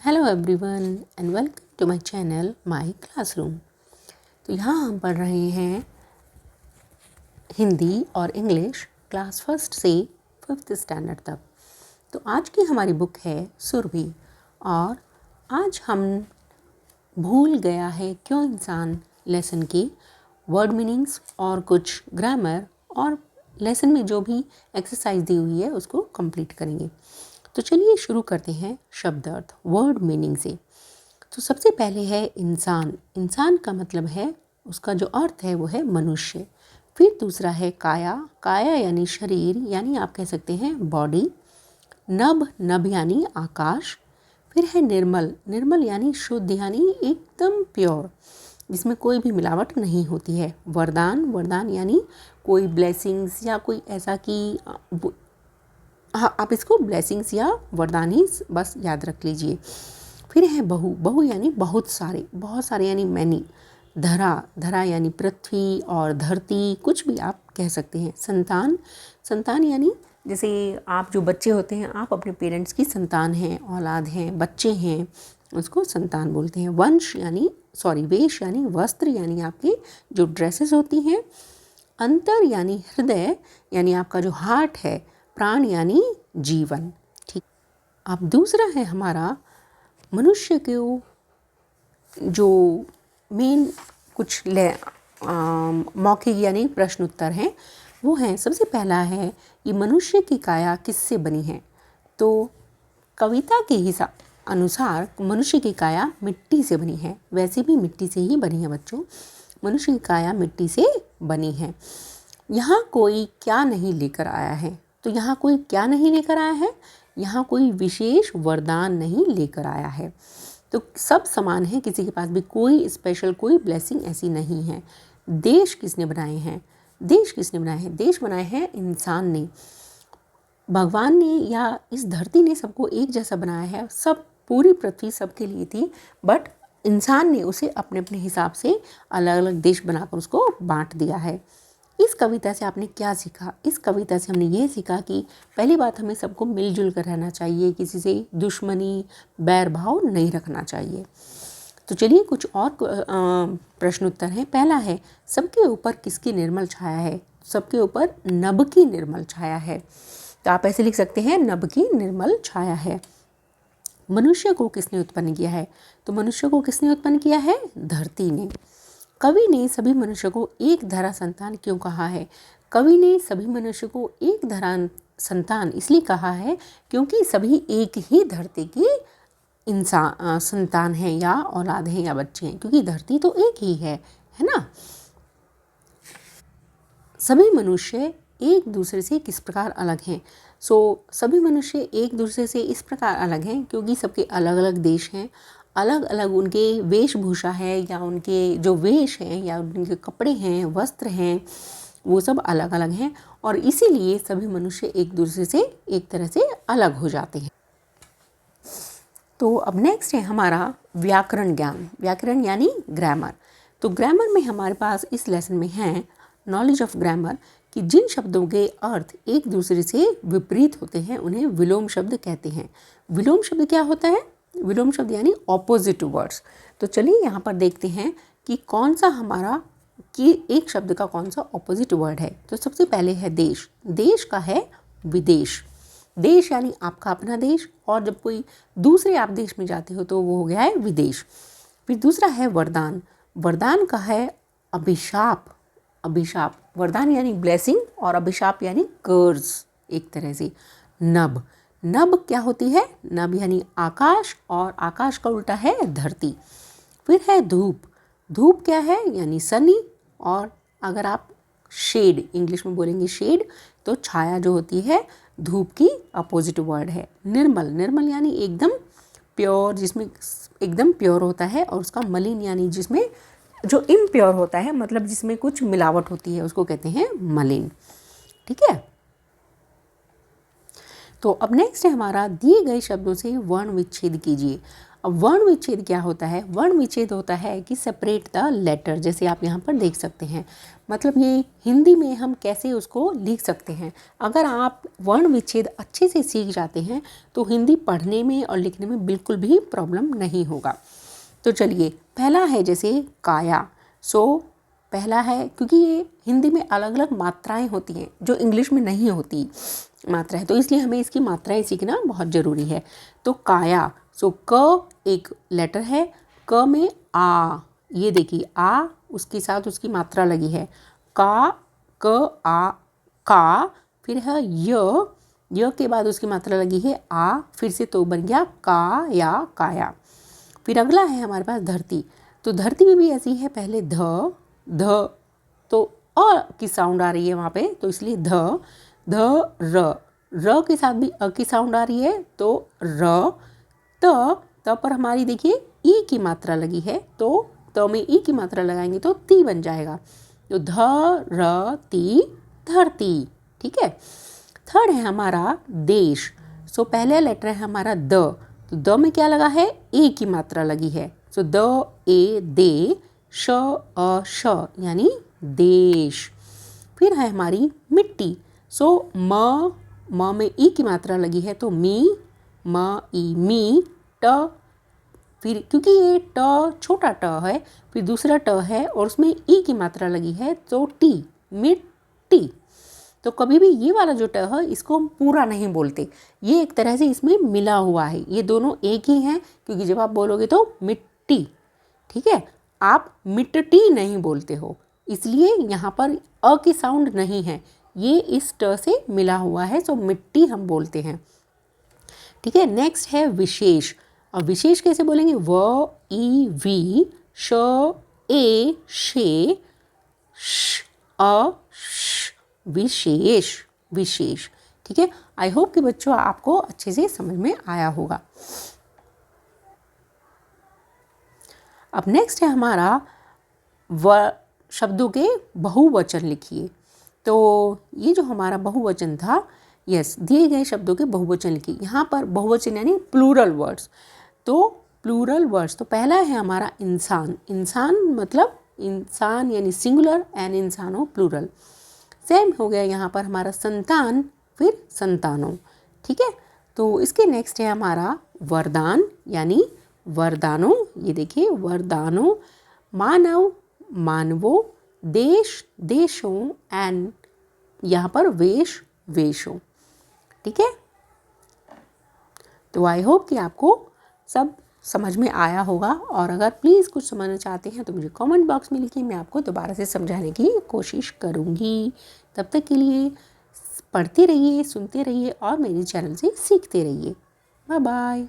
Hello everyone and welcome to my channel my classroom. तो यहाँ हम पढ़ रहे हैं हिंदी और इंग्लिश क्लास फर्स्ट से फिफ्थ स्टैंडर्ड तक। तो आज की हमारी बुक है सुरभि और आज हम भूल गया है क्यों इंसान लेसन की वर्ड मीनिंग्स और कुछ ग्रामर और लेसन में जो भी एक्सरसाइज दी हुई है उसको कंप्लीट करेंगे। तो चलिए शुरू करते हैं शब्द अर्थ वर्ड मीनिंग से। तो सबसे पहले है इंसान। इंसान का मतलब है उसका जो अर्थ है वो है मनुष्य। फिर दूसरा है काया। काया यानी शरीर यानी आप कह सकते हैं बॉडी। नभ, नभ यानी आकाश। फिर है निर्मल। निर्मल यानी शुद्ध यानी एकदम प्योर जिसमें कोई भी मिलावट नहीं होती है। वरदान, वरदान यानी कोई ब्लेसिंग्स या कोई ऐसा कि हाँ, आप इसको ब्लेसिंग्स या वरदान ही बस याद रख लीजिए। फिर है बहु। बहु यानी बहुत सारे, बहुत सारे यानी मैनी। धरा, धरा यानी पृथ्वी और धरती कुछ भी आप कह सकते हैं। संतान, संतान यानी जैसे आप जो बच्चे होते हैं आप अपने पेरेंट्स की संतान हैं, औलाद हैं, बच्चे हैं, उसको संतान बोलते हैं। वंश यानी वेश यानी वस्त्र यानी आपकी जो ड्रेसेस होती हैं। अंतर यानी हृदय यानी आपका जो हार्ट है। प्राण यानी जीवन। ठीक। अब दूसरा है हमारा मनुष्य को जो मेन कुछ मौखिक यानी प्रश्न उत्तर हैं वो हैं। सबसे पहला है कि मनुष्य की काया किससे बनी है। तो कविता के हिसाब अनुसार मनुष्य की काया मिट्टी से बनी है। वैसे भी मिट्टी से ही बनी है बच्चों, मनुष्य की काया मिट्टी से बनी है। यहाँ कोई क्या नहीं लेकर आया है। तो यहाँ कोई क्या नहीं लेकर आया है, यहाँ कोई विशेष वरदान नहीं लेकर आया है। तो सब समान है, किसी के पास भी कोई स्पेशल कोई ब्लेसिंग ऐसी नहीं है। देश किसने बनाए हैं, देश किसने बनाए हैं, देश बनाए हैं इंसान ने। भगवान ने या इस धरती ने सबको एक जैसा बनाया है। सब पूरी पृथ्वी सबके लिए थी, बट इंसान ने उसे अपने अपने हिसाब से अलग अलग देश बनाकर उसको बांट दिया है। इस कविता से आपने क्या सीखा। इस कविता से हमने ये सीखा कि पहली बात हमें सबको मिलजुल कर रहना चाहिए, किसी से दुश्मनी बैर भाव नहीं रखना चाहिए। तो चलिए कुछ और प्रश्न उत्तर हैं। पहला है सबके ऊपर किसकी निर्मल छाया है। सबके ऊपर नभ की निर्मल छाया है। तो आप ऐसे लिख सकते हैं नभ की निर्मल छाया है। मनुष्य को किसने उत्पन्न किया है। तो मनुष्य को किसने उत्पन्न किया है, धरती ने। कवि ने सभी मनुष्य को एक धरा संतान क्यों कहा है। कवि ने सभी मनुष्य को एक धरा संतान इसलिए कहा है क्योंकि सभी एक ही धरती की इंसान संतान हैं या औलाद हैं या बच्चे हैं, क्योंकि धरती तो एक ही है ना। सभी मनुष्य एक दूसरे से किस प्रकार अलग हैं। सभी मनुष्य एक दूसरे से इस प्रकार अलग हैं क्योंकि सबके अलग अलग देश हैं, अलग अलग उनके वेशभूषा है या उनके जो वेश हैं या उनके कपड़े हैं, वस्त्र हैं, वो सब अलग अलग हैं और इसीलिए सभी मनुष्य एक दूसरे से एक तरह से अलग हो जाते हैं। तो अब नेक्स्ट है हमारा व्याकरण ज्ञान। व्याकरण यानी ग्रामर। तो ग्रामर में हमारे पास इस लेसन में है नॉलेज ऑफ ग्रामर कि जिन शब्दों के अर्थ एक दूसरे से विपरीत होते हैं उन्हें विलोम शब्द कहते हैं। विलोम शब्द क्या होता है, विलोम शब्द यानी ऑपोजिट वर्ड्स। तो चलिए यहाँ पर देखते हैं कि कौन सा हमारा कि एक शब्द का कौन सा ऑपोजिट वर्ड है। तो सबसे पहले है देश। देश का है विदेश। देश यानी आपका अपना देश और जब कोई दूसरे आप देश में जाते हो तो वो हो गया है विदेश। फिर दूसरा है वरदान। वरदान का है अभिशाप। अभिशाप, वरदान यानी ब्लेसिंग और अभिशाप यानी कर्ज एक तरह से। नभ, नभ क्या होती है, नभ यानी आकाश और आकाश का उल्टा है धरती। फिर है धूप। धूप क्या है यानी सनी और अगर आप शेड इंग्लिश में बोलेंगे शेड तो छाया जो होती है धूप की अपोजिट वर्ड है। निर्मल, निर्मल यानी एकदम प्योर, जिसमें एकदम प्योर होता है और उसका मलिन यानी जिसमें जो इम्प्योर होता है, मतलब जिसमें कुछ मिलावट होती है उसको कहते हैं मलिन। ठीक है। तो अब नेक्स्ट है हमारा दिए गए शब्दों से वर्ण विच्छेद कीजिए। अब वर्ण विच्छेद क्या होता है? वर्ण विच्छेद होता है कि सेपरेट द लेटर, जैसे आप यहाँ पर देख सकते हैं। मतलब ये हिंदी में हम कैसे उसको लिख सकते हैं। अगर आप वर्ण विच्छेद अच्छे से सीख जाते हैं तो हिंदी पढ़ने में और लिखने में बिल्कुल भी प्रॉब्लम नहीं होगा। तो चलिए, पहला है जैसे काया। सो पहला है, क्योंकि ये हिंदी में अलग अलग मात्राएं होती हैं जो इंग्लिश में नहीं होती मात्रा है, तो इसलिए हमें इसकी मात्राएं सीखना बहुत ज़रूरी है। तो काया, सो क एक लेटर है, क में आ, ये देखिए आ, उसके साथ उसकी मात्रा लगी है, का, क आ, का, फिर है य के बाद उसकी मात्रा लगी है आ, फिर से तो बन गया का या काया। फिर अगला है हमारे पास धरती। तो धरती में भी ऐसी है, पहले ध तो अ की साउंड आ रही है वहाँ पे, तो इसलिए र के साथ भी अ की साउंड आ रही है, तो र। त पर हमारी देखिए ई की मात्रा लगी है, तो त में ई की मात्रा लगाएंगे तो ती बन जाएगा। तो धरती, धरती। ठीक है। थर्ड है हमारा देश। सो पहला लेटर है हमारा द, तो द में क्या लगा है? ए की मात्रा लगी है, सो द ए दे, श अ श यानी देश। फिर है हमारी मिट्टी। सो म में ई की मात्रा लगी है, तो मी, म ई मी, ट, फिर क्योंकि ये ट छोटा ट है, फिर दूसरा ट है और उसमें ई की मात्रा लगी है, तो टी, मिट्टी। तो कभी भी ये वाला जो ट है इसको हम पूरा नहीं बोलते, ये एक तरह से इसमें मिला हुआ है, ये दोनों एक ही हैं, क्योंकि जब आप बोलोगे तो मिट्टी, ठीक है, आप मिट्टी नहीं बोलते हो, इसलिए यहाँ पर अ की साउंड नहीं है, ये इस ट से मिला हुआ है, तो मिट्टी हम बोलते हैं। ठीक है। नेक्स्ट है विशेष। और विशेष कैसे बोलेंगे? व ई वी श ए शे श अ श, विशेष, विशेष। ठीक है। आई होप कि बच्चों आपको अच्छे से समझ में आया होगा। अब नेक्स्ट है हमारा शब्दों के बहुवचन लिखिए। तो ये जो हमारा बहुवचन था, यस, दिए गए शब्दों के बहुवचन लिखिए। यहाँ पर बहुवचन यानी प्लूरल वर्ड्स। तो प्लूरल वर्ड्स, तो पहला है हमारा इंसान। इंसान मतलब इंसान यानी सिंगुलर, एंड इंसानों प्लूरल। सेम हो गया यहाँ पर हमारा संतान, फिर संतानों। ठीक है। तो इसके नेक्स्ट है हमारा वरदान यानी वरदानों। ये देखिए वरदानों, मानव, मानवों, देश, देशों, एंड यहाँ पर वेश, वेशों। ठीक है। तो आई होप कि आपको सब समझ में आया होगा, और अगर प्लीज़ कुछ समझना चाहते हैं तो मुझे कमेंट बॉक्स में लिखिए, मैं आपको दोबारा से समझाने की कोशिश करूँगी। तब तक के लिए पढ़ते रहिए, सुनते रहिए और मेरे चैनल से सीखते रहिए। Bye bye.